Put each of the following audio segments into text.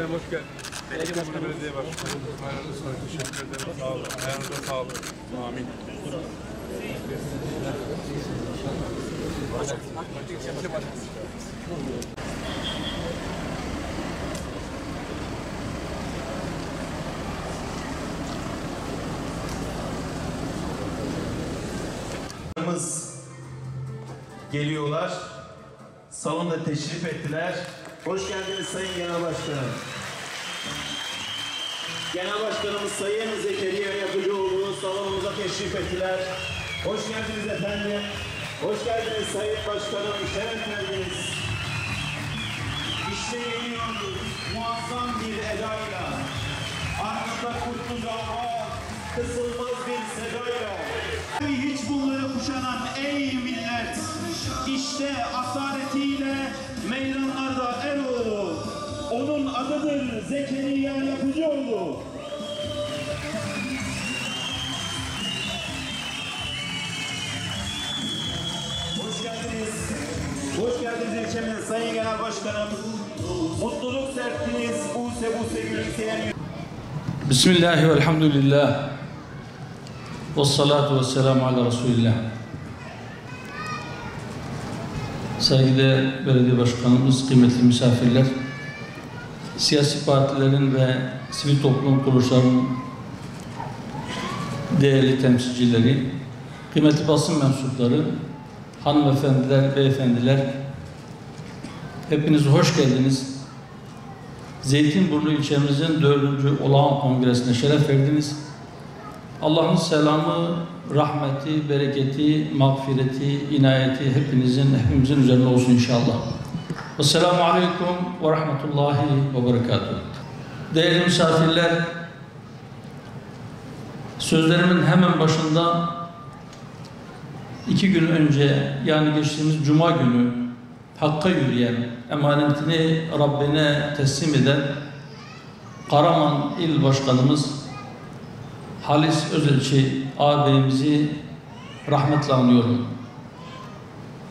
Efendim hoş geldiniz. Beylikdüzü Belediye Başkanı. Hayırlı olsun. Teşekkür ederim. Sağ olun. Ayağınıza sağlık. Amin. Geliyorlar. Salonda teşrif ettiler. Hoş geldiniz Sayın Genel Başkanım. Genel Başkanımız Sayın Zekeriya Yapıcıoğlu salonumuza teşrif ettiler. Hoş geldiniz efendim. Hoş geldiniz Sayın Başkanım. Şeref verdiniz. İşte geliyoruz muazzam bir edayla. Arkada kutlu dava, kısılmaz bir sedayla. Hiç bunları kuşanan ey millet, işte asaretiyle meydanlarda Eroğlu, onun adıdır Zekeriya Yapıcıoğlu. Hoş geldiniz. Hoş geldiniz ilçemize Sayın Genel Başkanım. Mutluluk serptiniz, buse gülümseyen. Bismillah ve elhamdülillah. Vessalatu vesselamu ala Resulillah. Saygıdeğer belediye başkanımız, kıymetli misafirler, siyasi partilerin ve sivil toplum kuruluşlarının değerli temsilcileri, kıymetli basın mensupları, hanımefendiler, beyefendiler, hepiniz hoş geldiniz. Zeytinburnu ilçemizin 4. olağan kongresine şeref verdiniz. Allah'ın selamı, rahmeti, bereketi, mağfireti, inayeti hepimizin üzerine olsun inşallah. Esselamu Aleyküm ve Rahmetullahi ve Berekatuhu. Değerli misafirler, sözlerimin hemen başında 2 gün önce, yani geçtiğimiz Cuma günü Hakk'a yürüyen, emanetini Rabbine teslim eden Karaman İl Başkanımız Halis Özelçi ağabeyimizi rahmetle anıyorum.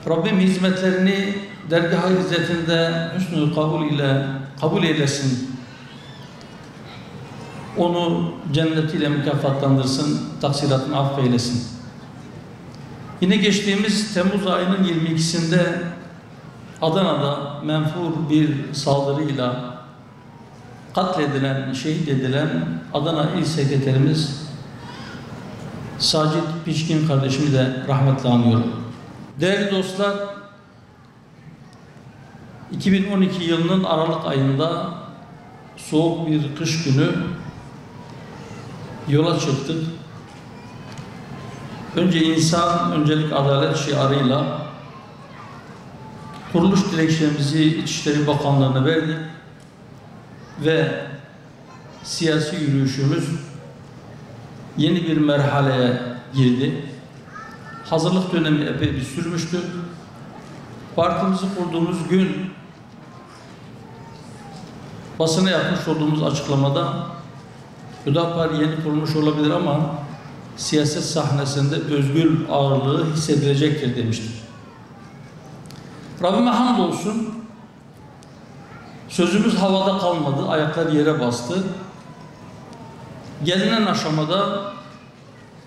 Rabbim hizmetlerini dergâh-ı izzetinde hüsnü kabul ile kabul eylesin. Onu cennetiyle mükafatlandırsın, taksiratını affeylesin. Yine geçtiğimiz Temmuz ayının 22'sinde Adana'da menfur bir saldırıyla katledilen, şehit edilen Adana İl Sekreterimiz Sacit Pişkin kardeşimi de rahmetle anıyorum. Değerli dostlar, 2012 yılının Aralık ayında soğuk bir kış günü yola çıktık. Önce insan, öncelik adalet şiarıyla kuruluş dilekçemizi İçişleri Bakanlığı'na verdik ve siyasi yürüyüşümüz yeni bir merhaleye girdi. Hazırlık dönemi epey bir sürmüştü. Partimizi kurduğumuz gün basına yapmış olduğumuz açıklamada Hüdapar yeni kurulmuş olabilir ama siyaset sahnesinde özgür ağırlığı hissedilecektir demiştir. Rabbime hamdolsun, sözümüz havada kalmadı, ayaklar yere bastı. Gelinen aşamada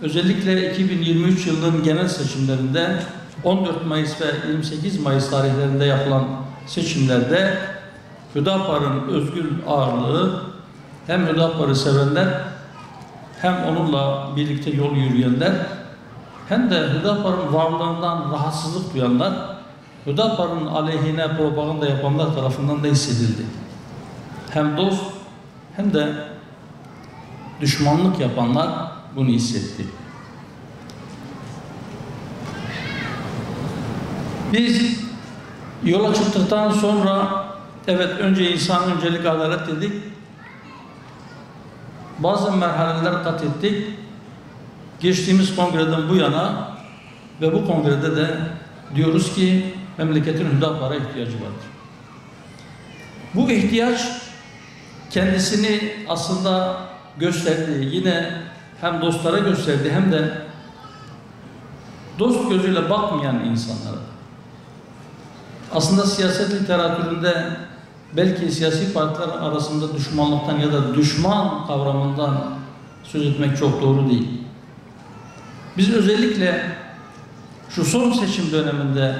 özellikle 2023 yılının genel seçimlerinde 14 Mayıs ve 28 Mayıs tarihlerinde yapılan seçimlerde Hüdapar'ın özgür ağırlığı hem Hüdapar'ı sevenler hem onunla birlikte yol yürüyenler hem de Hüdapar'ın varlığından rahatsızlık duyanlar, Hüdapar'ın aleyhine propaganda yapanlar tarafından da hissedildi. Hem dost hem de düşmanlık yapanlar bunu hissetti. Biz yola çıktıktan sonra evet önce insan, öncelik adalet dedik. Bazı merhaleler kat ettik. Geçtiğimiz kongreden bu yana ve bu kongrede de diyoruz ki memleketin Hüdapar'a ihtiyacı vardır. Bu ihtiyaç kendisini aslında gösterdi. Yine hem dostlara gösterdi hem de dost gözüyle bakmayan insanlara. Aslında siyaset literatüründe belki siyasi partiler arasında düşmanlıktan ya da düşman kavramından söz etmek çok doğru değil. Biz özellikle şu son seçim döneminde,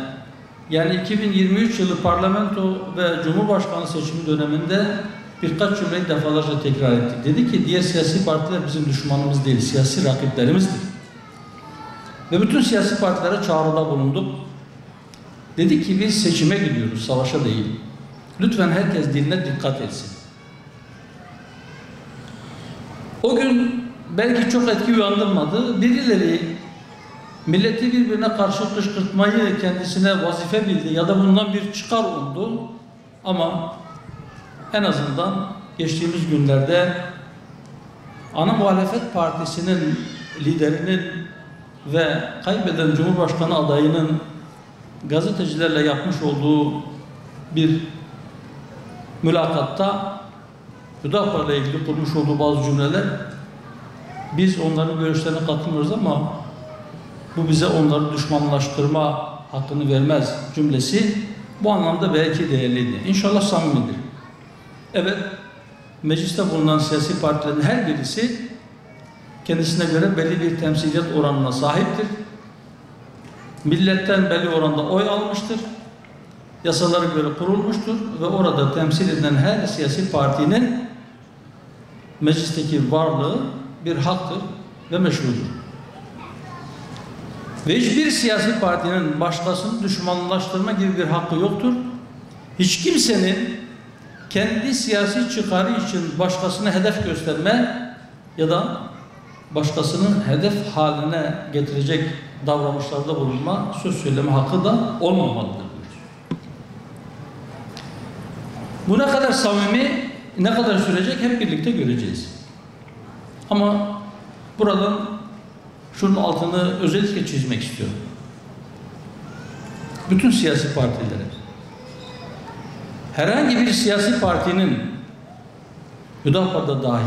yani 2023 yılı parlamento ve cumhurbaşkanı seçimi döneminde birkaç cümleyi defalarca tekrar ettik. Dedi ki diğer siyasi partiler bizim düşmanımız değil, siyasi rakiplerimizdir. Ve bütün siyasi partilere çağrıda bulunduk. Dedi ki biz seçime gidiyoruz, savaşa değil. Lütfen herkes diline dikkat etsin. O gün belki çok etki uyandırmadı. Birileri milleti birbirine karşı kışkırtmayı kendisine vazife bildi ya da bundan bir çıkar umdu. Ama en azından geçtiğimiz günlerde ana muhalefet partisinin liderinin ve kaybeden Cumhurbaşkanı adayının gazetecilerle yapmış olduğu bir mülakatta Hüdapar'la ilgili kurmuş olduğu bazı cümleler, biz onların görüşlerine katılmıyoruz ama bu bize onları düşmanlaştırma hakkını vermez cümlesi bu anlamda belki değerliydi. İnşallah samimidir. Evet, mecliste bulunan siyasi partilerin her birisi kendisine göre belli bir temsiliyet oranına sahiptir. Milletten belli oranda oy almıştır. Yasalara göre kurulmuştur ve orada temsil edilen her siyasi partinin meclisteki varlığı bir haktır ve meşrudur. Ve hiçbir siyasi partinin başkasını düşmanlaştırma gibi bir hakkı yoktur. Hiç kimsenin kendi siyasi çıkarı için başkasına hedef gösterme ya da başkasının hedef haline getirecek davranışlarda bulunma, söz söyleme hakkı da olmamalıdır. Bu ne kadar samimi, ne kadar sürecek hep birlikte göreceğiz. Ama buradan şunun altını özellikle çizmek istiyorum. Bütün siyasi partilere, herhangi bir siyasi partinin, Hüdapar'da dahil,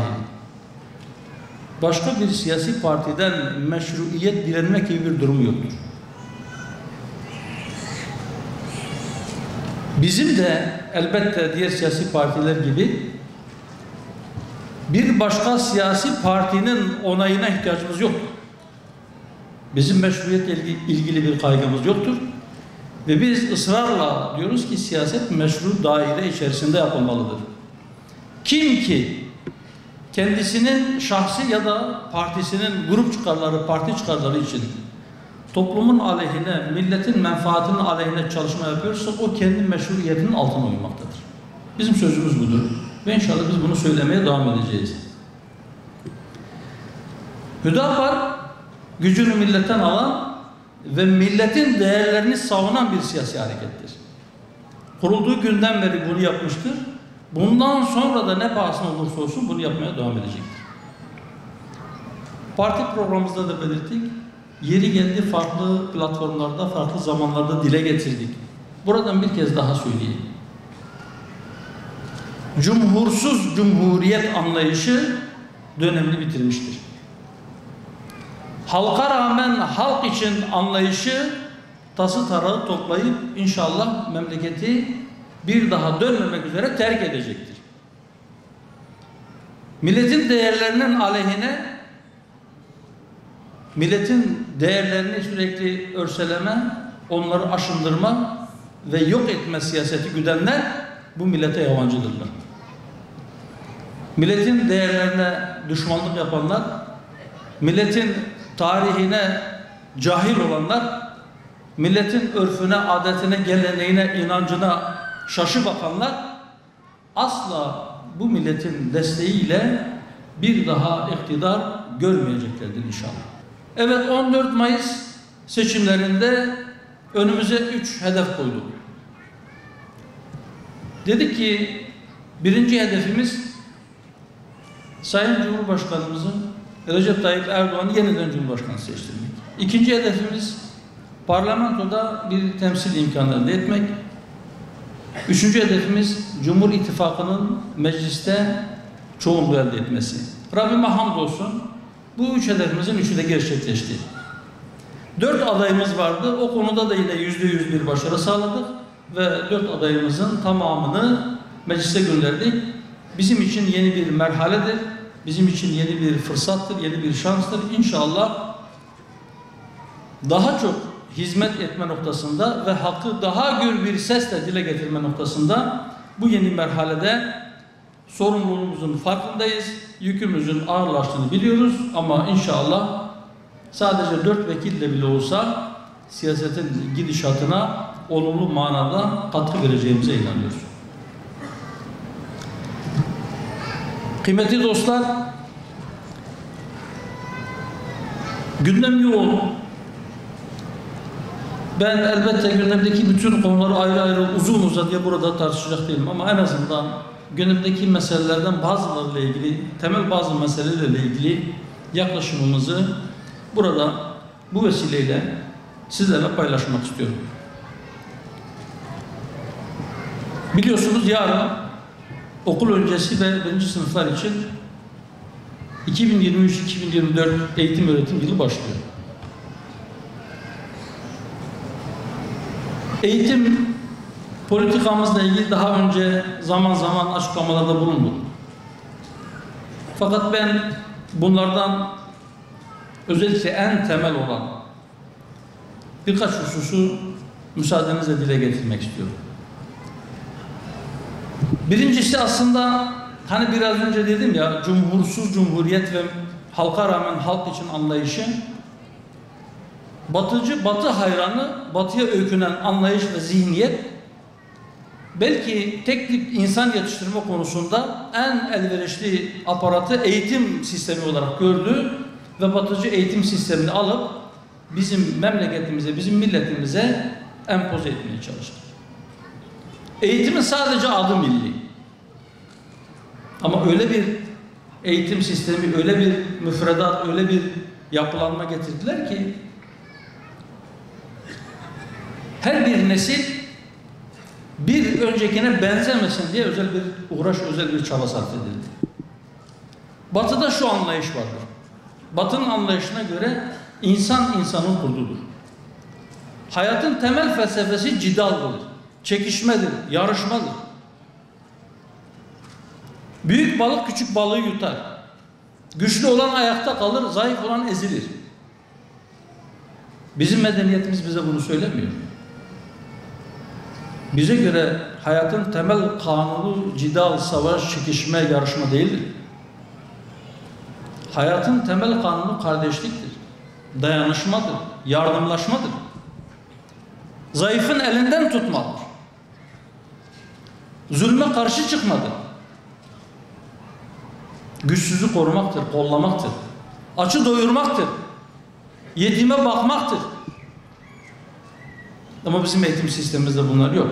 başka bir siyasi partiden meşruiyet dilenmek gibi bir durum yoktur. Bizim de elbette diğer siyasi partiler gibi bir başka siyasi partinin onayına ihtiyacımız yoktur. Bizim meşruiyetle ilgili bir kaygımız yoktur. Ve biz ısrarla diyoruz ki siyaset meşru daire içerisinde yapılmalıdır. Kim ki kendisinin şahsi ya da partisinin grup çıkarları, parti çıkarları için toplumun aleyhine, milletin menfaatinin aleyhine çalışma yapıyorsa o kendi meşruiyetinin altına uymaktadır. Bizim sözümüz budur. Ve inşallah biz bunu söylemeye devam edeceğiz. Hüdapar gücünü milletten alan ve milletin değerlerini savunan bir siyasi harekettir. Kurulduğu günden beri bunu yapmıştır. Bundan sonra da ne pahasına olursa olsun bunu yapmaya devam edecektir. Parti programımızda da belirttik. Yeri geldi farklı platformlarda, farklı zamanlarda dile getirdik. Buradan bir kez daha söyleyeyim. Cumhursuz cumhuriyet anlayışı dönemini bitirmiştir. Halka rağmen halk için anlayışı tası tarağı toplayıp inşallah memleketi bir daha dönmemek üzere terk edecektir. Milletin değerlerinin aleyhine, milletin değerlerini sürekli örseleme, onları aşındırma ve yok etme siyaseti güdenler bu millete yabancıdırlar. Milletin değerlerine düşmanlık yapanlar, milletin tarihine cahil olanlar, milletin örfüne, adetine, geleneğine, inancına şaşı bakanlar asla bu milletin desteğiyle bir daha iktidar görmeyeceklerdir inşallah. Evet, 14 Mayıs seçimlerinde önümüze 3 hedef koyduk. Dedik ki birinci hedefimiz Sayın Cumhurbaşkanımızın Recep Tayyip Erdoğan'ı yeniden Cumhurbaşkanı seçtirmek. İkinci hedefimiz parlamentoda bir temsil imkanı elde etmek. Üçüncü hedefimiz Cumhur İttifakı'nın mecliste çoğunluğu elde etmesi. Rabbime hamdolsun bu üç hedefimizin üçü de gerçekleşti. 4 adayımız vardı. O konuda da yine %100 bir başarı sağladık ve 4 adayımızın tamamını meclise gönderdik. Bizim için yeni bir merhaledir. Bizim için yeni bir fırsattır, yeni bir şanstır. İnşallah daha çok hizmet etme noktasında ve hakkı daha gür bir sesle dile getirme noktasında bu yeni merhalede sorumluluğumuzun farkındayız. Yükümüzün ağırlaştığını biliyoruz ama inşallah sadece 4 vekille bile olsa siyasetin gidişatına olumlu manada katkı vereceğimize inanıyoruz. Kıymetli dostlar, gündem yoğun. Ben elbette gündemdeki bütün konuları ayrı ayrı uzun uzadıya burada tartışacak değilim ama en azından gündemdeki meselelerden bazılarıyla ilgili, temel bazı meselelerle ilgili yaklaşımımızı burada bu vesileyle sizlerle paylaşmak istiyorum. Biliyorsunuz yarın okul öncesi ve 1. sınıflar için 2023-2024 eğitim öğretim yılı başlıyor. Eğitim politikamızla ilgili daha önce zaman zaman açıklamalarda bulundum. Fakat ben bunlardan özellikle en temel olan birkaç hususu müsaadenizle dile getirmek istiyorum. Birincisi aslında hani biraz önce dedim ya, cumhursuz cumhuriyet ve halka rağmen halk için anlayışı, batıcı, batı hayranı, batıya öykünen anlayış ve zihniyet belki tek tip insan yetiştirme konusunda en elverişli aparatı eğitim sistemi olarak gördü ve batıcı eğitim sistemini alıp bizim memleketimize, bizim milletimize empoze etmeye çalıştı. Eğitimin sadece adı milli. Ama öyle bir eğitim sistemi, öyle bir müfredat, öyle bir yapılanma getirdiler ki her bir nesil bir öncekine benzemesin diye özel bir uğraş, özel bir çaba sarf edildi. Batı'da şu anlayış vardır. Batı'nın anlayışına göre insan insanın kurdudur. Hayatın temel felsefesi cidaldır, çekişmedir, yarışmadır. Büyük balık küçük balığı yutar. Güçlü olan ayakta kalır, zayıf olan ezilir. Bizim medeniyetimiz bize bunu söylemiyor. Bize göre hayatın temel kanunu cidal, savaş, çekişme, yarışma değildir. Hayatın temel kanunu kardeşliktir, dayanışmadır, yardımlaşmadır. Zayıfın elinden tutmadır. Zulme karşı çıkmadır. Güçsüzü korumaktır, kollamaktır. Açı doyurmaktır. Yetime bakmaktır. Ama bizim eğitim sistemimizde bunlar yok.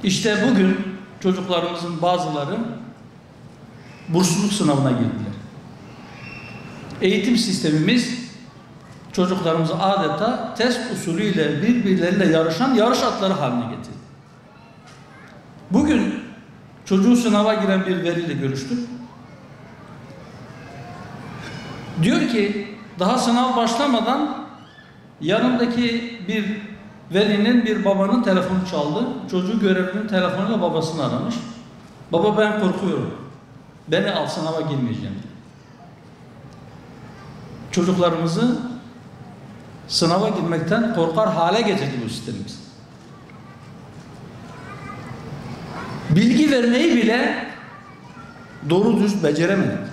İşte bugün çocuklarımızın bazıları bursluluk sınavına girdiler. Eğitim sistemimiz çocuklarımızı adeta test usulüyle birbirleriyle yarışan yarış atları haline getirdi. Bugün çocuğu sınava giren bir veliyle görüştüm. Diyor ki daha sınav başlamadan yanımdaki bir velinin, bir babanın telefonu çaldı. Çocuğu görevlinin telefonuyla babasını aramış. Baba ben korkuyorum. Beni al, sınava girmeyeceğim. Çocuklarımızı sınava girmekten korkar hale getirdi bu sistemimiz. Bilgi vermeyi bile doğru düz beceremedik.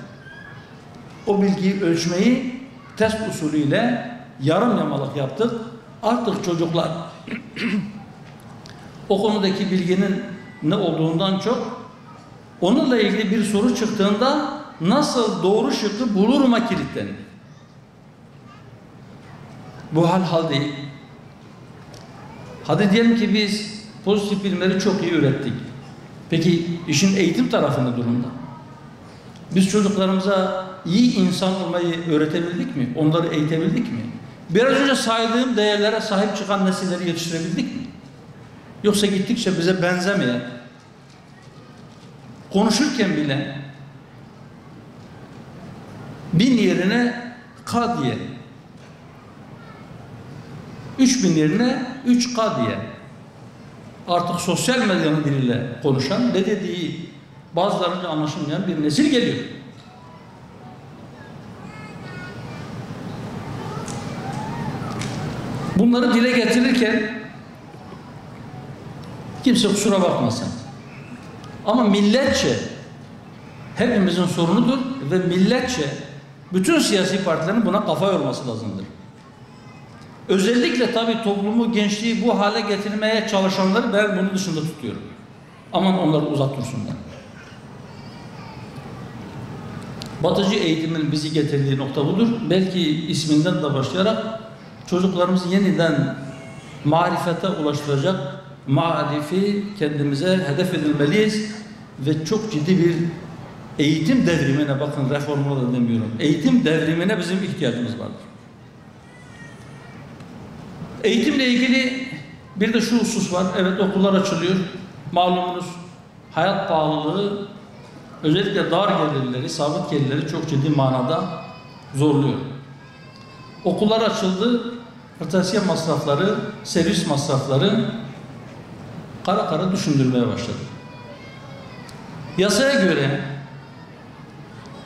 O bilgiyi ölçmeyi test usulüyle yarım yamalak yaptık. Artık çocuklar o konudaki bilginin ne olduğundan çok onunla ilgili bir soru çıktığında nasıl doğru şıkkı buluruma kilitlenir. Bu hal değil. Hadi diyelim ki biz pozitif bilimleri çok iyi öğrettik. Peki işin eğitim tarafı ne durumda? Biz çocuklarımıza iyi insan olmayı öğretebildik mi? Onları eğitebildik mi? Biraz önce saydığım değerlere sahip çıkan nesilleri yetiştirebildik mi? Yoksa gittikçe bize benzemeyen, konuşurken bile 1000 yerine K diye, 3000 yerine 3K diye, artık sosyal medyanın diliyle konuşan, ne dediği bazılarınca anlaşılmayan bir nesil geliyor. Bunları dile getirirken kimse kusura bakmasın. Ama milletçe hepimizin sorunudur ve milletçe bütün siyasi partilerin buna kafa yorması lazımdır. Özellikle tabii toplumu, gençliği bu hale getirmeye çalışanları ben bunun dışında tutuyorum. Aman onları uzak dursunlar. Batıcı eğitimin bizi getirdiği nokta budur. Belki isminden de başlayarak çocuklarımızı yeniden marifete ulaştıracak marifi kendimize hedef edilmeliyiz ve çok ciddi bir eğitim devrimine, bakın reformuna da demiyorum, eğitim devrimine bizim ihtiyacımız vardır. Eğitimle ilgili bir de şu husus var. Evet, okullar açılıyor. Malumunuz hayat pahalılığı özellikle dar gelirleri, sabit gelirleri çok ciddi manada zorluyor. Okullar açıldı. Kırtasiye masrafları, servis masrafları kara kara düşündürmeye başladı. Yasaya göre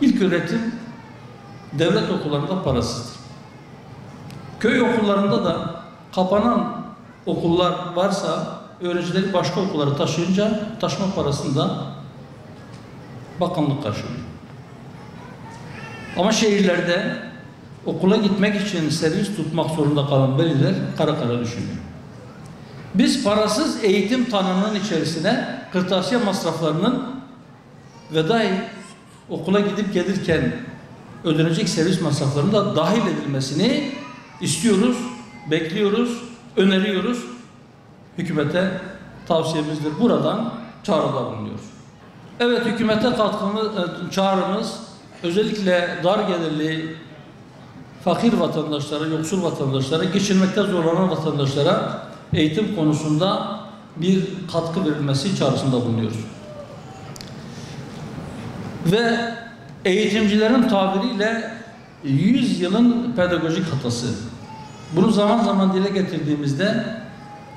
ilköğretim devlet okullarında parasızdır. Köy okullarında da kapanan okullar varsa öğrencileri başka okullara taşıyınca taşıma parasını da bakanlık karşılıyor. Ama şehirlerde okula gitmek için servis tutmak zorunda kalan veliler kara kara düşünüyor. Biz parasız eğitim tanımının içerisine kırtasiye masraflarının ve dahi okula gidip gelirken ödenecek servis masraflarının da dahil edilmesini istiyoruz, bekliyoruz, öneriyoruz. Hükümete tavsiyemizdir. Buradan çağrıda bulunuyoruz. Evet, hükümete çağrımız özellikle dar gelirli fakir vatandaşlara, yoksul vatandaşlara, geçinmekte zorlanan vatandaşlara eğitim konusunda bir katkı verilmesi çağrısında bulunuyoruz. Ve eğitimcilerin tabiriyle 100 yılın pedagojik hatası. Bunu zaman zaman dile getirdiğimizde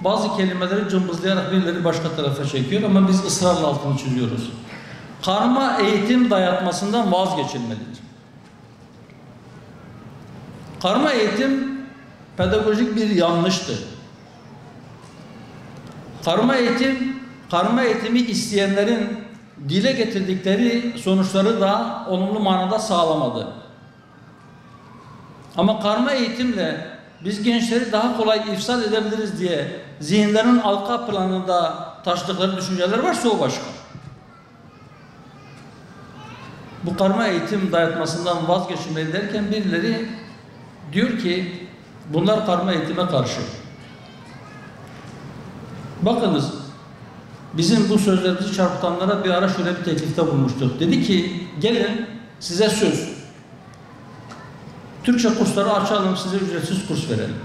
bazı kelimeleri cımbızlayarak birileri başka tarafa çekiyor ama biz ısrarla altını çiziyoruz. Karma eğitim dayatmasından vazgeçilmelidir. Karma eğitim pedagojik bir yanlıştır. Karma eğitimi isteyenlerin dile getirdikleri sonuçları da olumlu manada sağlamadı. Ama karma eğitimle biz gençleri daha kolay ifsad edebiliriz diye zihinlerin arka planında taşıdıkları düşünceler varsa o başka. Bu karma eğitim dayatmasından vazgeçilmeli derken birileri diyor ki bunlar karma eğitime karşı. Bakınız, bizim bu sözlerimizi çarpıtanlara bir ara şöyle bir teklifte bulmuştuk. Dedi ki gelin size söz. Türkçe kursları açalım, size ücretsiz kurs verelim.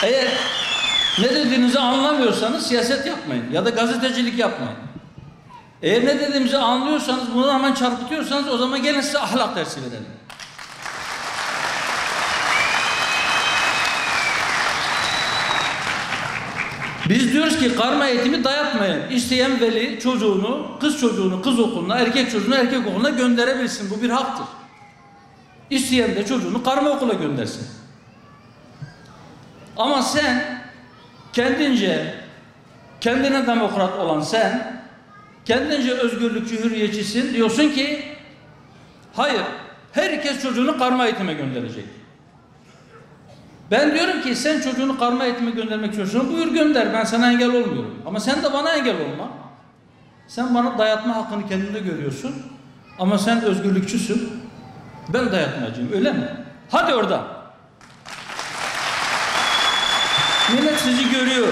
Eğer ne dediğinizi anlamıyorsanız siyaset yapmayın ya da gazetecilik yapmayın. Eğer ne dediğimizi anlıyorsanız, bunu hemen çarpıtıyorsanız o zaman gelin size ahlak dersi verelim. Biz diyoruz ki karma eğitimi dayatmayın. İsteyen veli çocuğunu, kız okuluna, erkek çocuğunu erkek okuluna gönderebilsin. Bu bir haktır. İsteyen de çocuğunu karma okula göndersin. Ama sen kendine demokrat olan sen, kendince özgürlükçü, hürriyetçisin, diyorsun ki hayır, herkes çocuğunu karma eğitime gönderecek. Ben diyorum ki sen çocuğunu karma eğitime göndermek istiyorsan buyur gönder, ben sana engel olmuyorum. Ama sen de bana engel olma. Sen bana dayatma hakkını kendinde görüyorsun ama sen özgürlükçüsün, ben dayatmacıyım, öyle mi? Hadi orada. Millet sizi görüyor.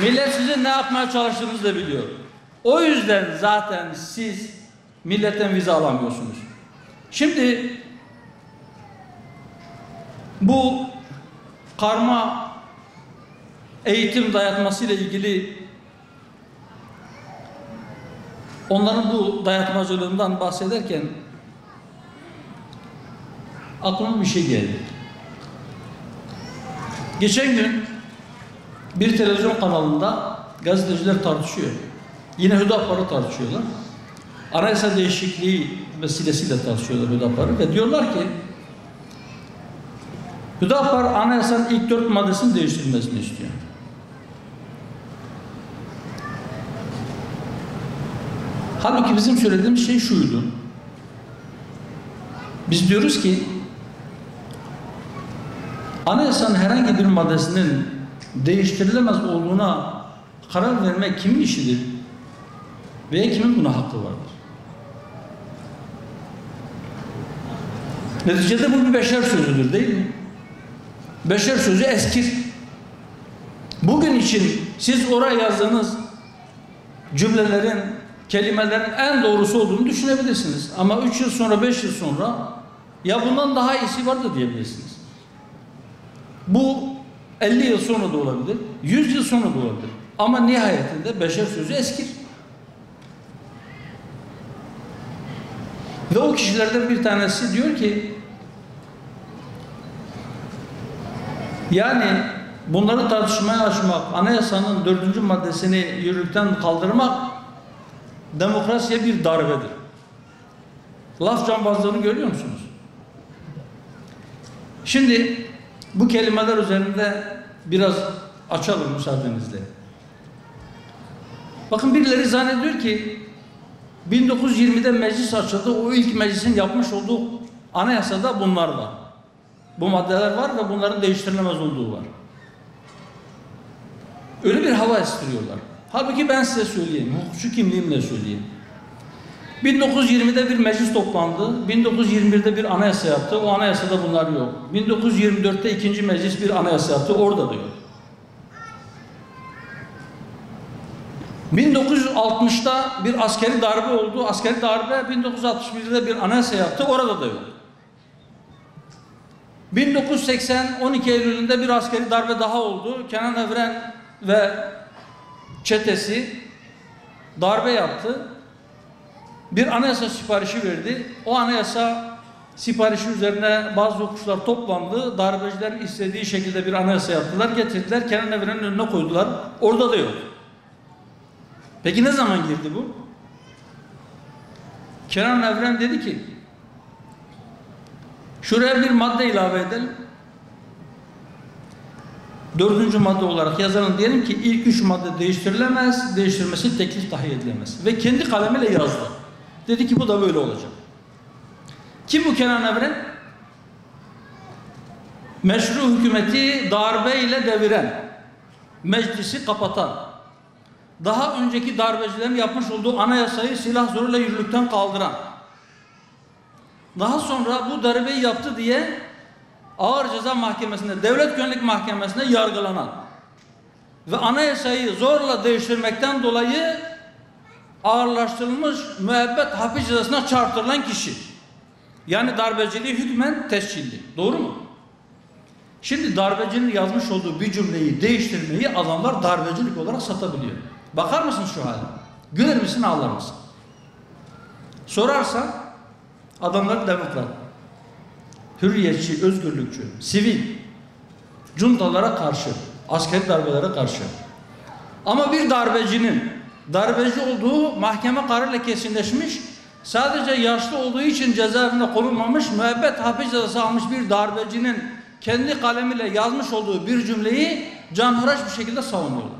Millet sizin ne yapmaya çalıştığınızı da biliyor. O yüzden zaten siz milletten vize alamıyorsunuz. Şimdi bu karma eğitim dayatmasıyla ilgili onların bu dayatmacılığından bahsederken aklıma bir şey geldi. Geçen gün bir televizyon kanalında gazeteciler tartışıyor. Yine Hüdapar'ı tartışıyorlar. Anayasa değişikliği vesilesiyle tartışıyorlar Hüdapar'ı ve diyorlar ki Hüdapar anayasanın ilk 4 maddesinin değiştirilmesini istiyor. Halbuki bizim söylediğimiz şey şuydu. Biz diyoruz ki anayasanın herhangi bir maddesinin değiştirilemez olduğuna karar vermek kimin işidir? Veya kimin buna hakkı vardır? Neticede bu bir beşer sözüdür değil mi? Beşer sözü eskir. Bugün için siz oraya yazdığınız cümlelerin, kelimelerin en doğrusu olduğunu düşünebilirsiniz. Ama 3 yıl sonra, 5 yıl sonra ya bundan daha iyisi vardı diyebilirsiniz. Bu 50 yıl sonra da olabilir, 100 yıl sonra da olabilir. Ama nihayetinde beşer sözü eskir. Ve o kişilerden bir tanesi diyor ki yani bunları tartışmaya açmak, anayasanın 4. maddesini yürürlükten kaldırmak demokrasiye bir darbedir. Laf cambazlığını görüyor musunuz? Şimdi bu kelimeler üzerinde biraz açalım müsaadenizle. Bakın birileri zannediyor ki 1920'de meclis açıldı. O ilk meclisin yapmış olduğu anayasada bunlar var. Bu maddeler var ve bunların değiştirilemez olduğu var. Öyle bir hava estiriyorlar. Halbuki ben size söyleyeyim, hukukçu kimliğimle söyleyeyim. 1920'de bir meclis toplandı. 1921'de bir anayasa yaptı. O anayasada bunlar yok. 1924'te ikinci meclis bir anayasa yaptı. Orada da yok. 1960'da bir askeri darbe oldu. Askeri darbe 1961'de bir anayasa yaptı. Orada da yok. 1980 12 Eylül'ünde bir askeri darbe daha oldu. Kenan Evren ve çetesi darbe yaptı. Bir anayasa siparişi verdi. O anayasa siparişi üzerine bazı hukukçular toplandı. Darbecilerin istediği şekilde bir anayasa yaptılar. Getirdiler. Kenan Evren'in önüne koydular. Orada da yok. Peki ne zaman girdi bu? Kenan Evren dedi ki şuraya bir madde ilave edelim. 4. madde olarak yazalım, diyelim ki ilk 3 madde değiştirilemez, değiştirmesi teklif dahi edilemez. Ve kendi kalemiyle yazdı. Dedi ki bu da böyle olacak. Kim bu Kenan Evren? Meşru hükümeti darbeyle deviren, meclisi kapatan, daha önceki darbecilerin yapmış olduğu anayasayı silah zoruyla yürürlükten kaldıran, daha sonra bu darbeyi yaptı diye Ağır Ceza Mahkemesi'nde, Devlet Güvenlik Mahkemesi'nde yargılanan ve anayasayı zorla değiştirmekten dolayı ağırlaştırılmış müebbet hapis cezasına çarptırılan kişi. Yani darbeciliği hükmen tescilli. Doğru mu? Şimdi darbecinin yazmış olduğu bir cümleyi değiştirmeyi adamlar darbecilik olarak satabiliyor. Bakar mısın şu hale? Güler misin, ağlar mısın? Sorarsan adamlar demokrat, hürriyetçi, özgürlükçü, sivil, cuntalara karşı, askeri darbelere karşı. Ama bir darbecinin darbeci olduğu mahkeme kararıyla kesinleşmiş, sadece yaşlı olduğu için cezaevine konulmamış, müebbet hapis cezası almış bir darbecinin kendi kalemiyle yazmış olduğu bir cümleyi canhıraş bir şekilde savunuyorlar.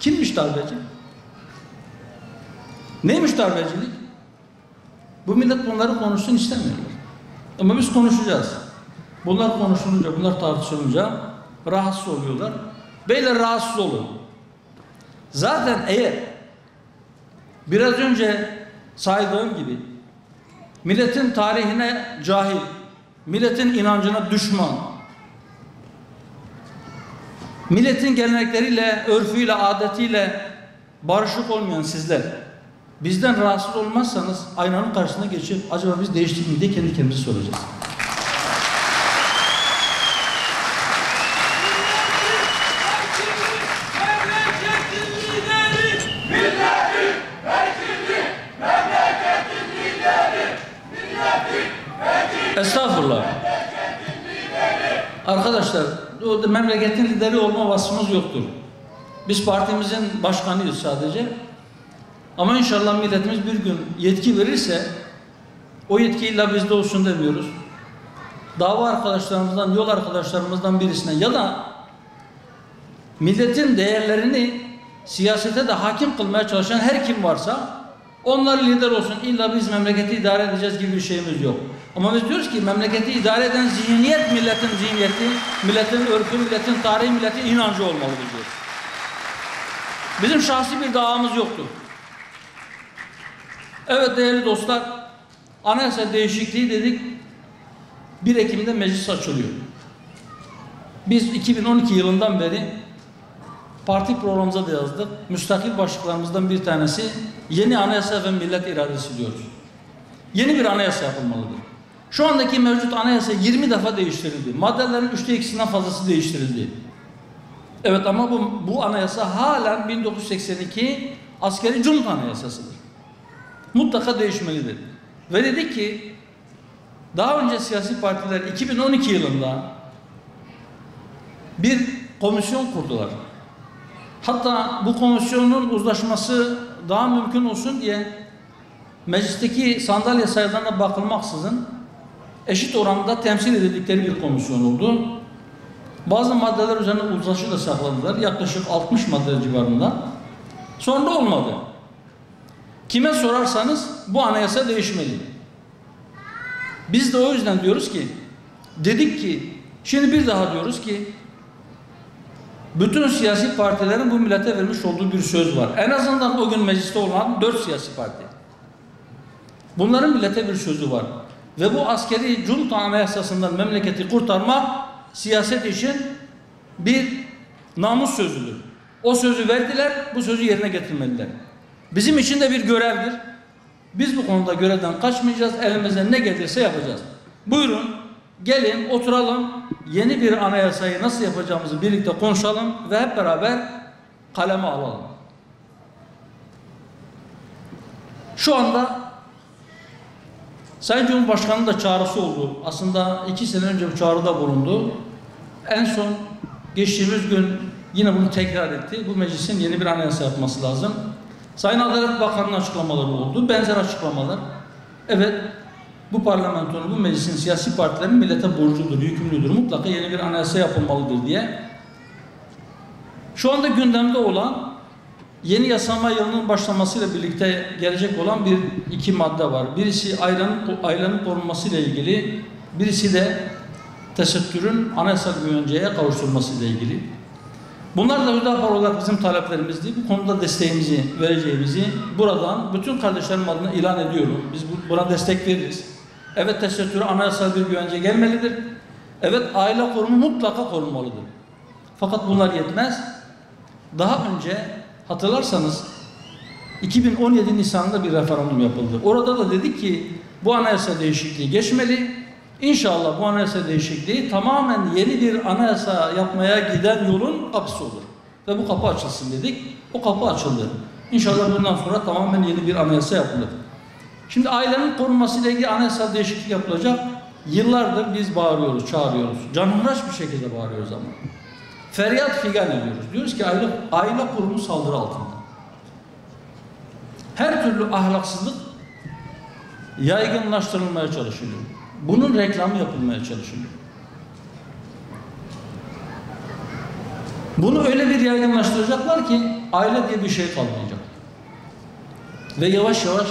Kimmiş darbeci? Neymiş darbecilik? Bu millet bunları konuşsun istemiyorlar. Ama biz konuşacağız. Bunlar konuşulunca, bunlar tartışılınca rahatsız oluyorlar. Beyler rahatsız olun. Zaten eğer biraz önce saydığım gibi milletin tarihine cahil, milletin inancına düşman, milletin gelenekleriyle, örfüyle, adetiyle barışık olmayan sizler bizden rahatsız olmazsanız aynanın karşısına geçip acaba biz değiştik mi diye kendi kendimize soracağız. Estağfurullah. Arkadaşlar memleketin lideri olma vasfımız yoktur. Biz partimizin başkanıyız sadece. Ama inşallah milletimiz bir gün yetki verirse o yetki illa bizde olsun demiyoruz. Dava arkadaşlarımızdan, yol arkadaşlarımızdan birisine ya da milletin değerlerini siyasete de hakim kılmaya çalışan her kim varsa onlar lider olsun. İlla biz memleketi idare edeceğiz gibi bir şeyimiz yok. Ama biz diyoruz ki memleketi idare eden zihniyet milletin zihniyeti, milletin örfü, milletin tarihi, milletin inancı olmalı diyoruz. Bizim şahsi bir davamız yoktur. Evet değerli dostlar, anayasa değişikliği dedik. 1 Ekim'de meclis açılıyor. Biz 2012 yılından beri parti programımıza da yazdık. Müstakil başlıklarımızdan bir tanesi yeni anayasa ve millet iradesi diyoruz. Yeni bir anayasa yapılmalıdır. Şu andaki mevcut anayasa 20 defa değiştirildi. Maddelerin 3'te 2'sinden fazlası değiştirildi. Evet ama bu anayasa halen 1982 askeri junta anayasasıdır. Mutlaka değişmelidir. Ve dedik ki daha önce siyasi partiler 2012 yılında bir komisyon kurdular. Hatta bu komisyonun uzlaşması daha mümkün olsun diye meclisteki sandalye sayılarına bakılmaksızın eşit oranda temsil edildikleri bir komisyon oldu. Bazı maddeler üzerine uzlaşı da sağladılar. Yaklaşık 60 madde civarında. Sonra olmadı. Kime sorarsanız bu anayasa değişmeli. Biz de o yüzden diyoruz ki, dedik ki, şimdi bir daha diyoruz ki, bütün siyasi partilerin bu millete vermiş olduğu bir söz var. En azından o gün mecliste olan 4 siyasi parti. Bunların millete bir sözü var. Ve bu askeri junta anayasasından memleketi kurtarma siyaset için bir namus sözüdür. O sözü verdiler, bu sözü yerine getirmeliler. Bizim için de bir görevdir. Biz bu konuda görevden kaçmayacağız, elimizden ne gelirse yapacağız. Buyurun, gelin oturalım, yeni bir anayasayı nasıl yapacağımızı birlikte konuşalım ve hep beraber kaleme alalım. Şu anda Sayın Cumhurbaşkanı'nın da çağrısı oldu. Aslında 2 sene önce bu çağrıda bulundu. En son geçtiğimiz gün yine bunu tekrar etti. Bu meclisin yeni bir anayasa yapması lazım. Sayın Adalet Bakanı'nın açıklamaları oldu. Benzer açıklamalar. Evet, bu parlamentonun, bu meclisin siyasi partilerin millete borcudur, yükümlüdür. Mutlaka yeni bir anayasa yapılmalıdır diye. Şu anda gündemde olan yeni yasama yılının başlamasıyla birlikte gelecek olan iki madde var. Birisi ailenin korunması ile ilgili, birisi de tesettürün anayasal güvenceye kavuşturulması ile ilgili. Bunlar da Hüdapar olarak bizim taleplerimizdi. Bu konuda desteğimizi vereceğimizi buradan bütün kardeşlerim adına ilan ediyorum. Biz buna destek veririz. Evet, tesettüre anayasal bir güvence gelmelidir. Evet, aile korumu mutlaka korunmalıdır. Fakat bunlar yetmez. Daha önce hatırlarsanız 2017 Nisan'da bir referandum yapıldı. Orada da dedik ki bu anayasa değişikliği geçmeli. İnşallah bu anayasa değişikliği tamamen yeni bir anayasa yapmaya giden yolun kapısı olur. Ve bu kapı açılsın dedik. O kapı açıldı. İnşallah bundan sonra tamamen yeni bir anayasa yapılır. Şimdi ailenin korunmasıyla ilgili anayasal değişiklik yapılacak. Yıllardır biz bağırıyoruz, çağırıyoruz. Canhıraş bir şekilde bağırıyoruz ama. Feryat figan ediyoruz. Diyoruz ki aile kurumu saldırı altında. Her türlü ahlaksızlık yaygınlaştırılmaya çalışılıyor. Bunun reklamı yapılmaya çalışılıyor. Bunu öyle bir yaygınlaştıracaklar ki aile diye bir şey kalmayacak. Ve yavaş yavaş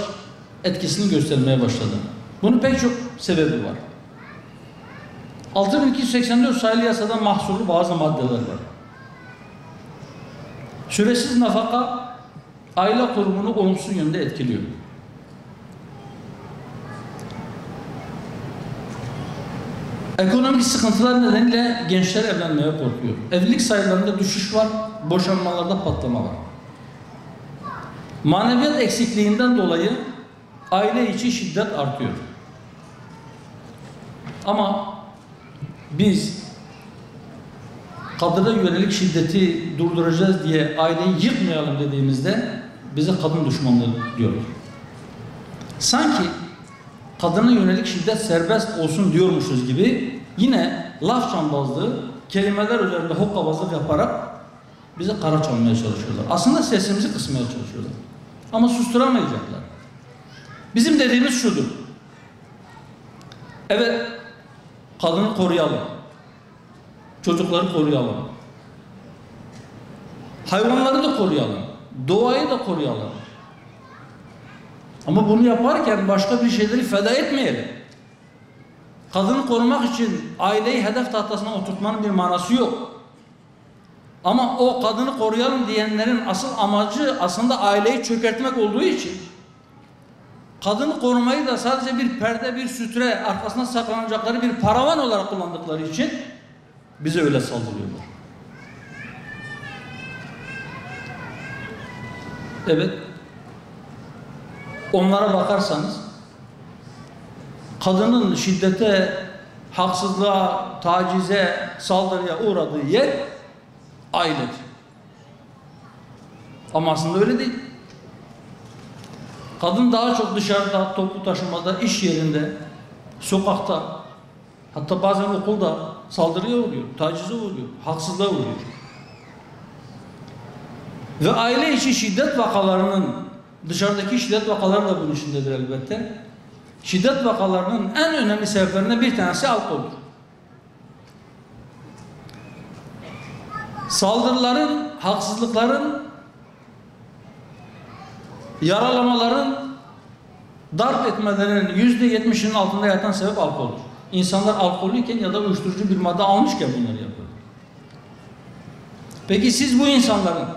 etkisini göstermeye başladı. Bunun pek çok sebebi var. 6284 sayılı yasada mahsurlu bazı maddeler var. Süresiz nafaka aile kurumunu olumsuz yönde etkiliyor. Ekonomik sıkıntılar nedeniyle gençler evlenmeye korkuyor. Evlilik sayılarında düşüş var, boşanmalarda patlama var. Maneviyat eksikliğinden dolayı aile içi şiddet artıyor. Ama biz kadına yönelik şiddeti durduracağız diye aileyi yıkmayalım dediğimizde bize kadın düşmanlığı diyorlar. Sanki kadına yönelik şiddet serbest olsun diyormuşuz gibi yine laf cambazlığı, kelimeler üzerinde hokkabazlık yaparak bizi kara çalmaya çalışıyorlar. Aslında sesimizi kısmaya çalışıyorlar. Ama susturamayacaklar. Bizim dediğimiz şudur. Evet, kadını koruyalım. Çocukları koruyalım. Hayvanları da koruyalım. Doğayı da koruyalım. Ama bunu yaparken başka bir şeyleri feda etmeyelim. Kadını korumak için aileyi hedef tahtasına oturtmanın bir manası yok. Ama o kadını koruyalım diyenlerin asıl amacı aslında aileyi çökertmek olduğu için kadını korumayı da sadece bir perde, bir sütre arkasına saklanacakları bir paravan olarak kullandıkları için bize öyle saldırıyorlar. Evet. Onlara bakarsanız kadının şiddete, haksızlığa, tacize, saldırıya uğradığı yer ailedir. Ama aslında öyle değil. Kadın daha çok dışarıda, toplu taşımada, iş yerinde, sokakta, hatta bazen okulda saldırıya uğruyor, tacize uğruyor, haksızlığa uğruyor. Ve aile içi şiddet vakalarının, dışarıdaki şiddet vakaları da bunun içindedir elbette. Şiddet vakalarının en önemli sebeplerinden bir tanesi alkoldür. Saldırıların, haksızlıkların, yaralamaların, darp etmelerinin %70'inin altında yatan sebep alkoldür. İnsanlar alkollüyken ya da uyuşturucu bir madde almışken bunları yapıyor. Peki siz bu insanların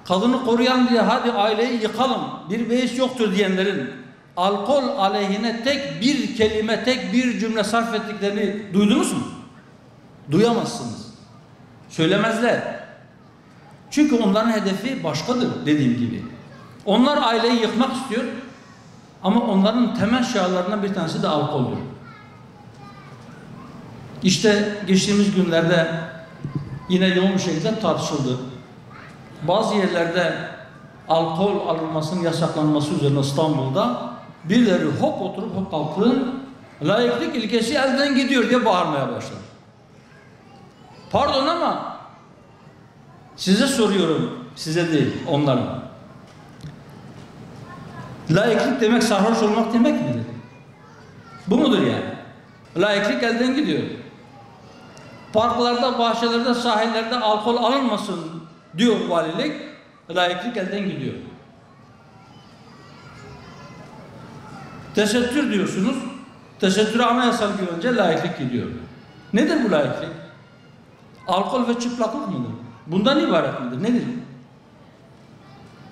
kadını koruyan diye hadi aileyi yıkalım, bir beis yoktur diyenlerin alkol aleyhine tek bir kelime, tek bir cümle sarf ettiklerini duydunuz mu? Duyamazsınız. Söylemezler. Çünkü onların hedefi başkadır dediğim gibi. Onlar aileyi yıkmak istiyor ama onların temel şiarlarından bir tanesi de alkoldür. İşte geçtiğimiz günlerde yine yoğun bir şekilde tartışıldı. Bazı yerlerde alkol alınmasının yasaklanması üzerine İstanbul'da birileri hop oturup hop kalkıp laiklik ilkesi elden gidiyor diye bağırmaya başladı. Pardon ama size soruyorum, size değil, onlara. Laiklik demek sarhoş olmak demek midir? Bu mudur yani? Laiklik elden gidiyor. Parklarda, bahçelerde, sahillerde alkol alınmasın diyor valilik, laiklik elden gidiyor. Tesettür diyorsunuz, tesettüre anayasal güvence laiklik gidiyor. Nedir bu laiklik? Alkol ve çıplaklık mıdır? Bundan ibaret midir? Nedir?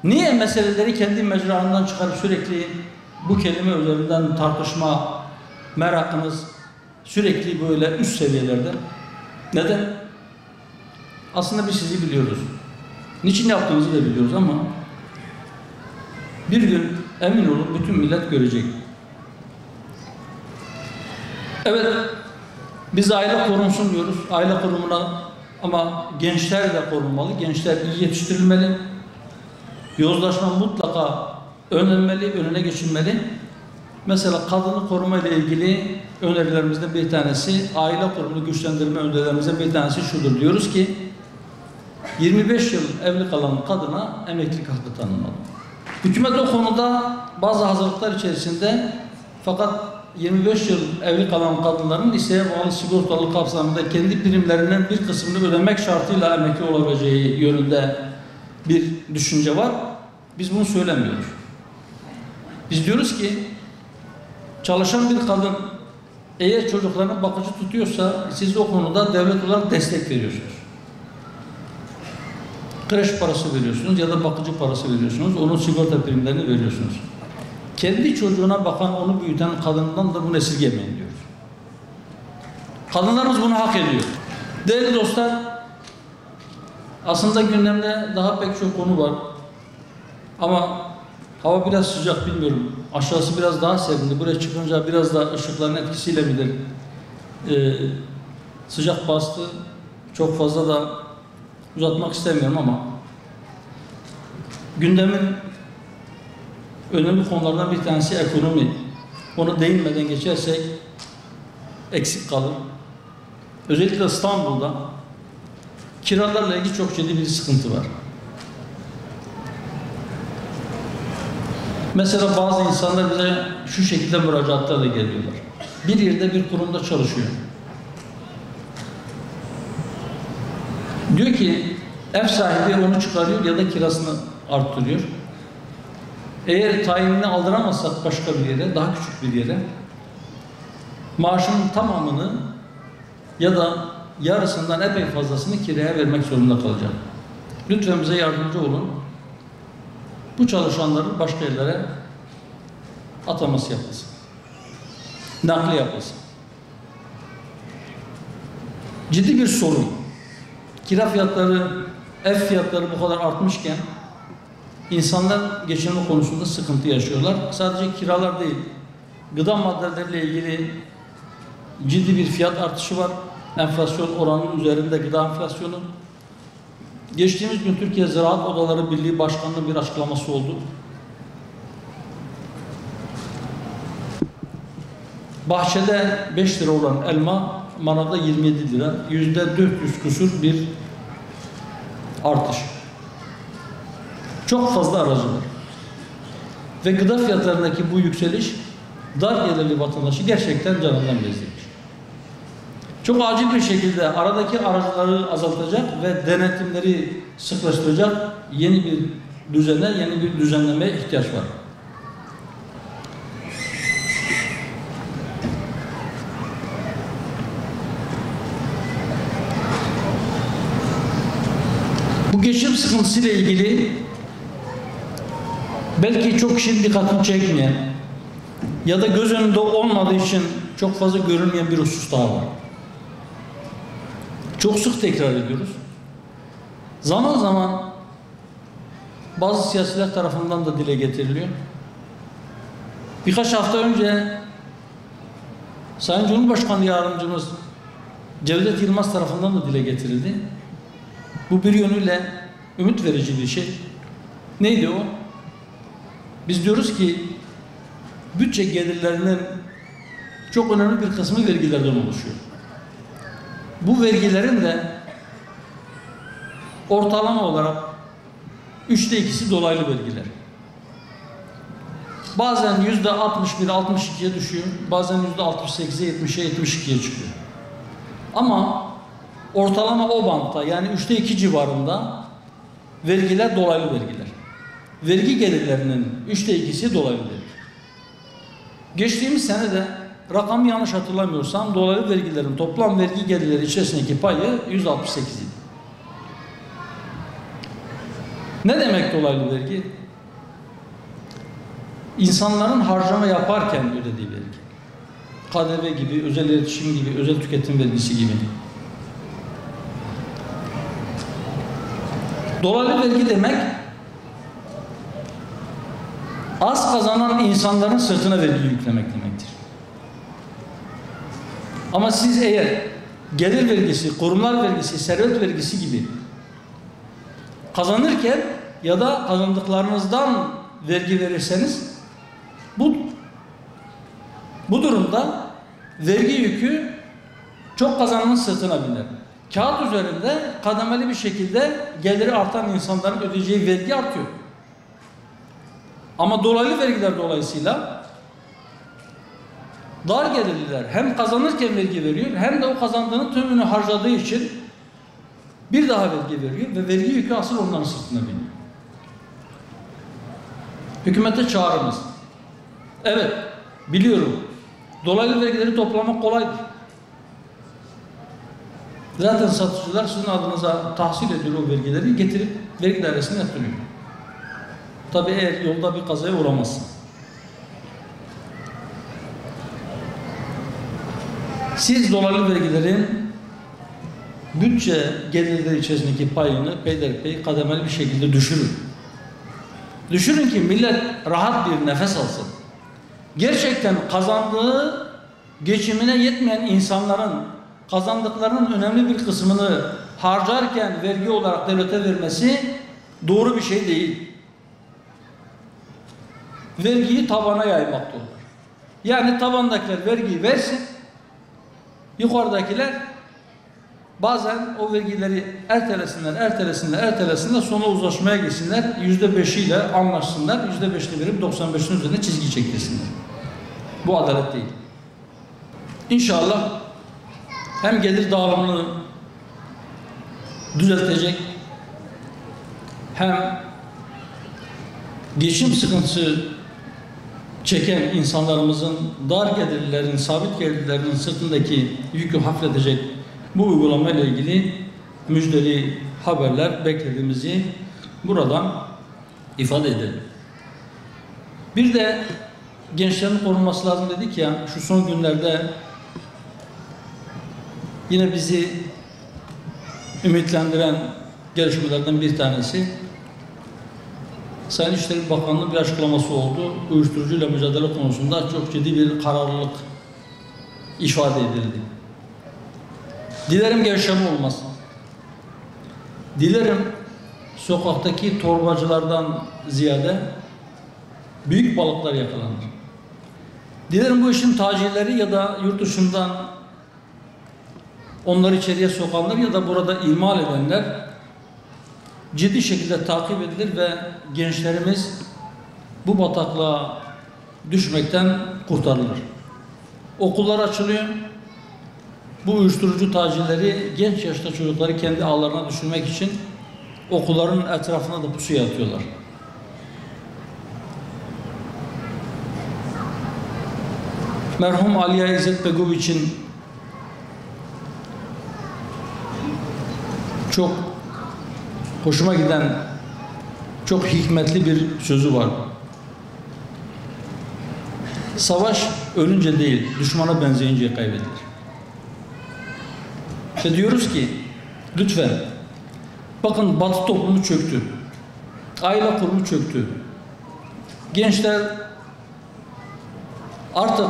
Niye meseleleri kendi mecraından çıkarıp sürekli bu kelime üzerinden tartışma merakınız sürekli böyle üst seviyelerde? Neden? Aslında biz sizi biliyoruz. Niçin yaptığınızı da biliyoruz ama bir gün emin olun bütün millet görecek. Evet, biz aile korunsun diyoruz. Aile korumuna ama gençler de korunmalı. Gençler iyi yetiştirilmeli. Yozlaşma mutlaka önlenmeli, önüne geçilmeli. Mesela kadını koruma ile ilgili önerilerimizden bir tanesi, aile kurumunu güçlendirme önerilerimizden bir tanesi şudur. Diyoruz ki 25 yıl evli kalan kadına emeklilik hakkı tanınmalı. Hükümet o konuda bazı hazırlıklar içerisinde, fakat 25 yıl evli kalan kadınların isteğe bağlı sigortalı kapsamında kendi primlerinden bir kısmını ödemek şartıyla emekli olabileceği yönünde bir düşünce var. Biz bunu söylemiyoruz. Biz diyoruz ki çalışan bir kadın eğer çocuklarına bakıcı tutuyorsa siz o konuda devlet olarak destek veriyorsunuz. Kreş parası veriyorsunuz ya da bakıcı parası veriyorsunuz. Onun sigorta primlerini veriyorsunuz. Kendi çocuğuna bakan, onu büyüten kadından da bunu esirgemeyin diyoruz. Kadınlarımız bunu hak ediyor. Değerli dostlar, aslında gündemde daha pek çok konu var. Ama hava biraz sıcak, bilmiyorum. Aşağısı biraz daha serindi. Buraya çıkınca biraz da ışıkların etkisiyle midir? Sıcak bastı. Çok fazla da uzatmak istemiyorum ama gündemin önemli konulardan bir tanesi ekonomi. Onu değinmeden geçersek eksik kalır. özellikle İstanbul'da kiralarla ilgili çok ciddi bir sıkıntı var. Mesela bazı insanlar bize şu şekilde müracaatlarla geliyorlar. Bir yerde bir kurumda çalışıyor. Diyor ki ev sahibi onu çıkarıyor ya da kirasını arttırıyor. Eğer tayinini aldıramazsak başka bir yere, daha küçük bir yere maaşının tamamını ya da yarısından epey fazlasını kiraya vermek zorunda kalacak. Lütfen bize yardımcı olun. Bu çalışanların başka yerlere ataması yapılsın. Nakli yapılsın. Ciddi bir sorun. Kira fiyatları, ev fiyatları bu kadar artmışken insanlar geçinme konusunda sıkıntı yaşıyorlar. Sadece kiralar değil, gıda maddeleriyle ilgili ciddi bir fiyat artışı var. Enflasyon oranının üzerinde gıda enflasyonu. Geçtiğimiz gün Türkiye Ziraat Odaları Birliği Başkanı'nın bir açıklaması oldu. Bahçede 5 lira olan elma manavda 27 lira. %400 küsur bir artış. Çok fazla aracı var. Ve gıda fiyatlarındaki bu yükseliş dar gelirli vatandaşı gerçekten canından bezdirmiş. Çok acil bir şekilde aradaki aracıları azaltacak ve denetimleri sıklaştıracak yeni bir düzene, yeni bir düzenlemeye ihtiyaç var. Bu geçim sıkıntısıyla ilgili belki çok kişinin dikkatini çekmeyen ya da göz önünde olmadığı için çok fazla görünmeyen bir husus daha var. Çok sık tekrar ediyoruz. Zaman zaman bazı siyasiler tarafından da dile getiriliyor. Birkaç hafta önce Sayın Cumhurbaşkanı Yardımcımız Cevdet Yılmaz tarafından da dile getirildi. Bu bir yönüyle ümit verici bir şey. Neydi o? Biz diyoruz ki bütçe gelirlerinin çok önemli bir kısmı vergilerden oluşuyor. Bu vergilerin de ortalama olarak 3'te 2'si dolaylı vergiler. Bazen %61-62'ye düşüyor. Bazen %68'e 70'e 72'ye çıkıyor. Ama ortalama o bantta yani 3'te 2 civarında vergiler dolaylı vergiler. Vergi gelirlerinin 3'te 2'si dolaylı vergi. Geçtiğimiz sene de rakamı yanlış hatırlamıyorsam dolaylı vergilerin toplam vergi gelirleri içerisindeki payı %68 idi. Ne demek dolaylı vergi? İnsanların harcama yaparken ödediği vergi. KDV gibi, özel iletişim gibi, özel tüketim vergisi gibi. Dolaylı vergi demek az kazanan insanların sırtına vergi yüklemek demektir. Ama siz eğer gelir vergisi, kurumlar vergisi, servet vergisi gibi kazanırken ya da kazandıklarınızdan vergi verirseniz bu durumda vergi yükü çok kazananın sırtına biner. Kağıt üzerinde kademeli bir şekilde geliri artan insanların ödeyeceği vergi artıyor. Ama dolaylı vergiler dolayısıyla dar gelirliler hem kazanırken vergi veriyor hem de o kazandığının tümünü harcadığı için bir daha vergi veriyor ve vergi yükü asıl onların sırtına biniyor. Hükümete çağrımız. Evet, biliyorum. Dolaylı vergileri toplamak kolaydır. Zaten satıcılar sizin adınıza tahsil ediyor o vergileri getirip vergi dairesine yatırıyor. Tabii eğer yolda bir kazaya uğramazsın. Siz dolaylı vergilerin bütçe gelirleri içerisindeki payını peyderpey kademeli bir şekilde düşürün. Düşürün ki millet rahat bir nefes alsın. Gerçekten kazandığı geçimine yetmeyen insanların kazandıklarının önemli bir kısmını harcarken vergi olarak devlete vermesi doğru bir şey değil. Vergiyi tabana yaymaktadır. Yani tabandakiler vergiyi versin, yukarıdakiler bazen o vergileri ertelesinler, sonra uzlaşmaya gitsinler, %5'iyle anlaşsınlar, %5'li verip 95'in üzerine çizgi çektirsinler. Bu adalet değil. İnşallah hem gelir dağılımını düzeltecek, hem geçim sıkıntısı çeken insanlarımızın, dar gelirlerin, sabit gelirlerin sırtındaki yükü hafifletecek bu uygulamayla ilgili müjdeli haberler beklediğimizi buradan ifade edelim. Bir de gençlerin korunması lazım dedik ya, şu son günlerde yine bizi ümitlendiren gelişmelerden bir tanesi, Sayın İçişleri Bakanlığı'nın bir açıklaması oldu. Uyuşturucuyla mücadele konusunda çok ciddi bir kararlılık ifade edildi. Dilerim gevşeme olmaz. Dilerim sokaktaki torbacılardan ziyade büyük balıklar yakalanır. Dilerim bu işin tacirleri ya da yurt dışından onları içeriye sokanlar ya da burada ihmal edenler ciddi şekilde takip edilir ve gençlerimiz bu bataklığa düşmekten kurtarılır. Okullar açılıyor. Bu uyuşturucu tacirleri genç yaşta çocukları kendi ağlarına düşürmek için okulların etrafına da pusuya atıyorlar. Merhum Aliya İzzet Begoviç'in çok hoşuma giden, çok hikmetli bir sözü var. Savaş ölünce değil, düşmana benzeyince kaybedilir. İşte diyoruz ki, lütfen, bakın Batı toplumu çöktü. Aile kurumu çöktü. Gençler artık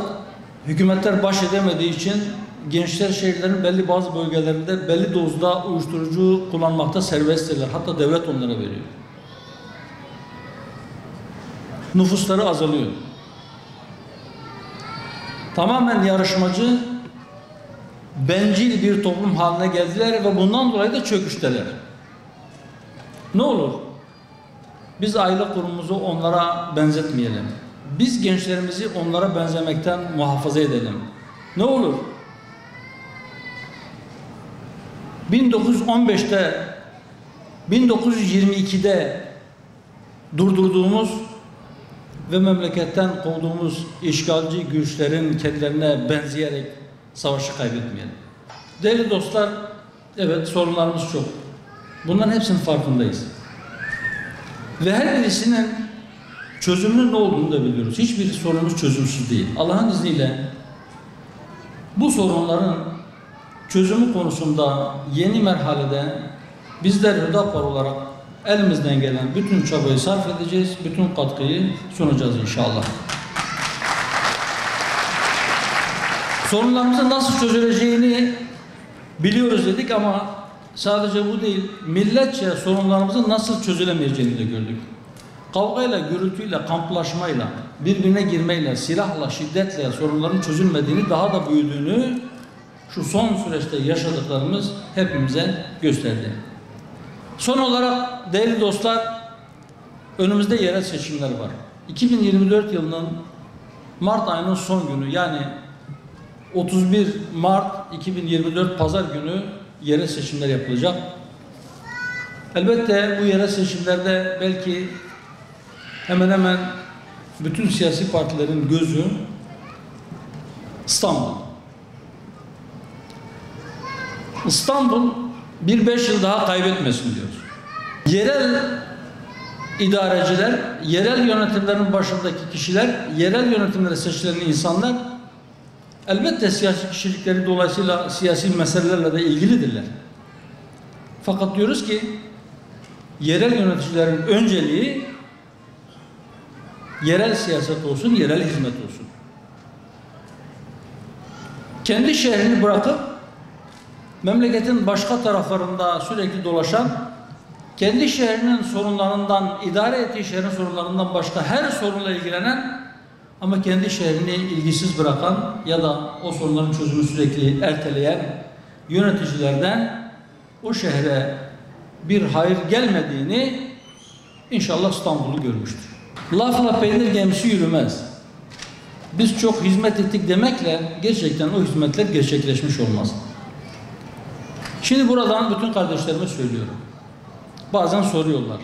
hükümetler baş edemediği için gençler şehirlerin belli bazı bölgelerinde belli dozda uyuşturucu kullanmakta serbesttirler. Hatta devlet onlara veriyor. Nüfusları azalıyor. Tamamen yarışmacı, bencil bir toplum haline geldiler ve bundan dolayı da çöküşteler. Ne olur? Biz aile kurumumuzu onlara benzetmeyelim. Biz gençlerimizi onlara benzemekten muhafaza edelim. Ne olur? 1915'te, 1922'de durdurduğumuz ve memleketten kovduğumuz işgalci güçlerin kendilerine benzeyerek savaşı kaybetmeyelim. Değerli dostlar, evet sorunlarımız çok. Bunların hepsinin farkındayız. Ve her birisinin çözümünün ne olduğunu da biliyoruz. Hiçbir sorunumuz çözümsüz değil. Allah'ın izniyle bu sorunların çözümü konusunda yeni merhalede bizler Hüdapar olarak elimizden gelen bütün çabayı sarf edeceğiz, bütün katkıyı sunacağız inşallah. Sorunlarımızın nasıl çözüleceğini biliyoruz dedik ama sadece bu değil, milletçe sorunlarımızın nasıl çözülemeyeceğini de gördük. Kavgayla, gürültüyle, kamplaşmayla, birbirine girmeyle, silahla, şiddetle sorunların çözülmediğini, daha da büyüdüğünü şu son süreçte yaşadıklarımız hepimize gösterdi. Son olarak değerli dostlar, önümüzde yerel seçimler var. 2024 yılının Mart ayının son günü, yani 31 Mart 2024 Pazar günü yerel seçimler yapılacak. Elbette bu yerel seçimlerde belki hemen hemen bütün siyasi partilerin gözü İstanbul. İstanbul bir 5 yıl daha kaybetmesin diyoruz. Yerel idareciler, yerel yönetimlerin başındaki kişiler, yerel yönetimlere seçilen insanlar elbette siyasi kişilikleri dolayısıyla siyasi meselelerle de ilgilidirler. Fakat diyoruz ki yerel yöneticilerin önceliği yerel siyaset olsun, yerel hizmet olsun. Kendi şehrini bırakıp memleketin başka taraflarında sürekli dolaşan, kendi şehrinin sorunlarından, idare ettiği şehrin sorunlarından başka her sorunla ilgilenen ama kendi şehrini ilgisiz bırakan ya da o sorunların çözümünü sürekli erteleyen yöneticilerden o şehre bir hayır gelmediğini inşallah İstanbul'u görmüştür. Lafla peynir gemisi yürümez. Biz çok hizmet ettik demekle gerçekten o hizmetler gerçekleşmiş olmaz. Şimdi buradan bütün kardeşlerime söylüyorum. Bazen soruyorlar.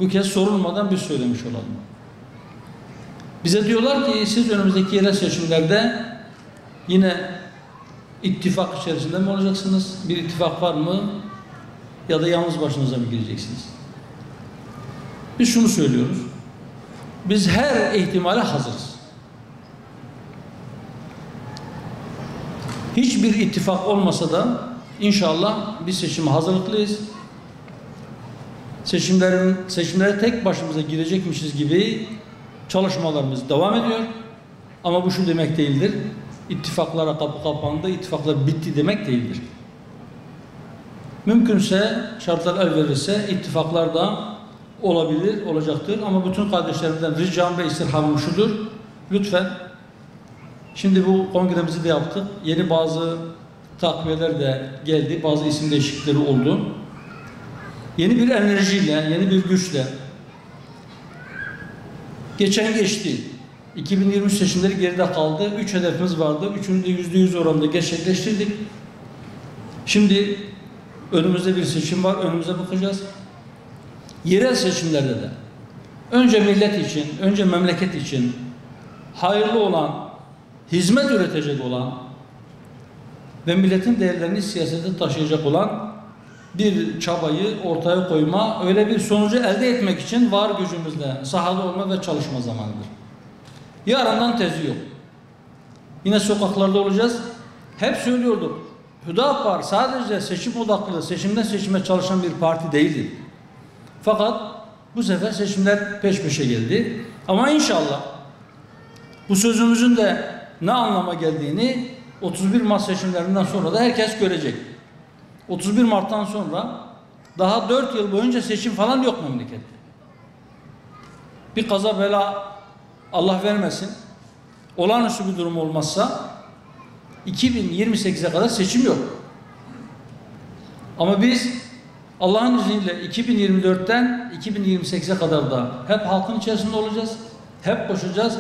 Bu kez sorulmadan biz söylemiş olalım. Bize diyorlar ki siz önümüzdeki yerel seçimlerde yine ittifak içerisinde mi olacaksınız? Bir ittifak var mı? Ya da yalnız başınıza mı gireceksiniz? Biz şunu söylüyoruz. Biz her ihtimale hazırız. Hiçbir ittifak olmasa da inşallah biz seçime hazırlıklıyız. Seçimlere tek başımıza girecekmişiz gibi çalışmalarımız devam ediyor. Ama bu şu demek değildir. İttifaklara kapı kapandı, ittifaklar bitti demek değildir. Mümkünse, şartlar el verirse ittifaklar da olabilir, olacaktır. Ama bütün kardeşlerimden ricam ve istirhamım şudur. Lütfen, şimdi bu kongremizi de yaptık. Yeni bazı takviyeler de geldi, bazı isim değişiklikleri oldu. Yeni bir enerjiyle, yeni bir güçle geçen geçti. 2023 seçimleri geride kaldı. 3 hedefimiz vardı. Üçünü de %100 oranında gerçekleştirdik. Şimdi önümüzde bir seçim var. Önümüze bakacağız. Yerel seçimlerde de önce millet için, önce memleket için hayırlı olan, hizmet üretecek olan ve milletin değerlerini siyasete taşıyacak olan bir çabayı ortaya koyma, öyle bir sonucu elde etmek için var gücümüzle sahada olma ve çalışma zamanıdır. Yarından tezi yok. Yine sokaklarda olacağız. Hep söylüyorduk. Hüdapar sadece seçim odaklı, seçimden seçime çalışan bir parti değildi. Fakat bu sefer seçimler peş peşe geldi. Ama inşallah bu sözümüzün de ne anlama geldiğini 31 Mart seçimlerinden sonra da herkes görecek. 31 Mart'tan sonra daha 4 yıl boyunca seçim falan yok memlekette. Bir kaza bela Allah vermesin. Olağanüstü bir durum olmazsa 2028'e kadar seçim yok. Ama biz Allah'ın izniyle 2024'ten 2028'e kadar da hep halkın içerisinde olacağız. Hep koşacağız.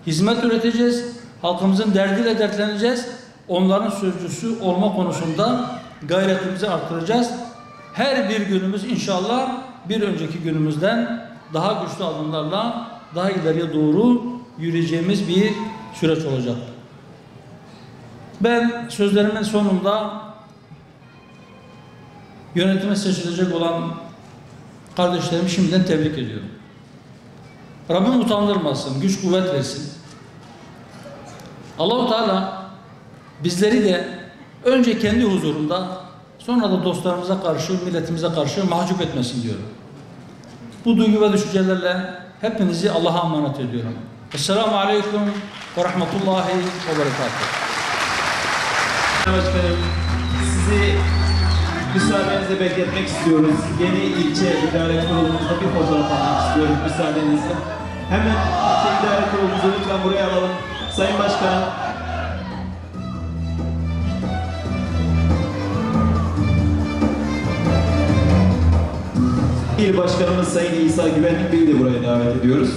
Hizmet üreteceğiz. Halkımızın derdiyle dertleneceğiz. Onların sözcüsü olma konusunda gayretimizi artıracağız. Her bir günümüz inşallah bir önceki günümüzden daha güçlü adımlarla daha ileriye doğru yürüyeceğimiz bir süreç olacak. Ben sözlerimin sonunda yönetime seçilecek olan kardeşlerimi şimdiden tebrik ediyorum. Rabbim utandırmasın, güç kuvvet versin. Allah-u Teala bizleri de önce kendi huzurunda, sonra da dostlarımıza karşı, milletimize karşı mahcup etmesin diyorum. Bu duygu ve düşüncelerle hepinizi Allah'a emanet ediyorum. Esselamu Aleyküm ve Rahmetullahi ve Berekatuhu. Başkanım, sizi müsaadenizle bekletmek istiyoruz. Yeni ilçe idare kurulumuzda bir fotoğraf almak istiyorum müsaadenizle. Hemen ilçe idare kurulumuzu lütfen buraya alalım. Sayın Başkanım. İl Başkanımız Sayın İsa Güvenlik Bey'i de buraya davet ediyoruz.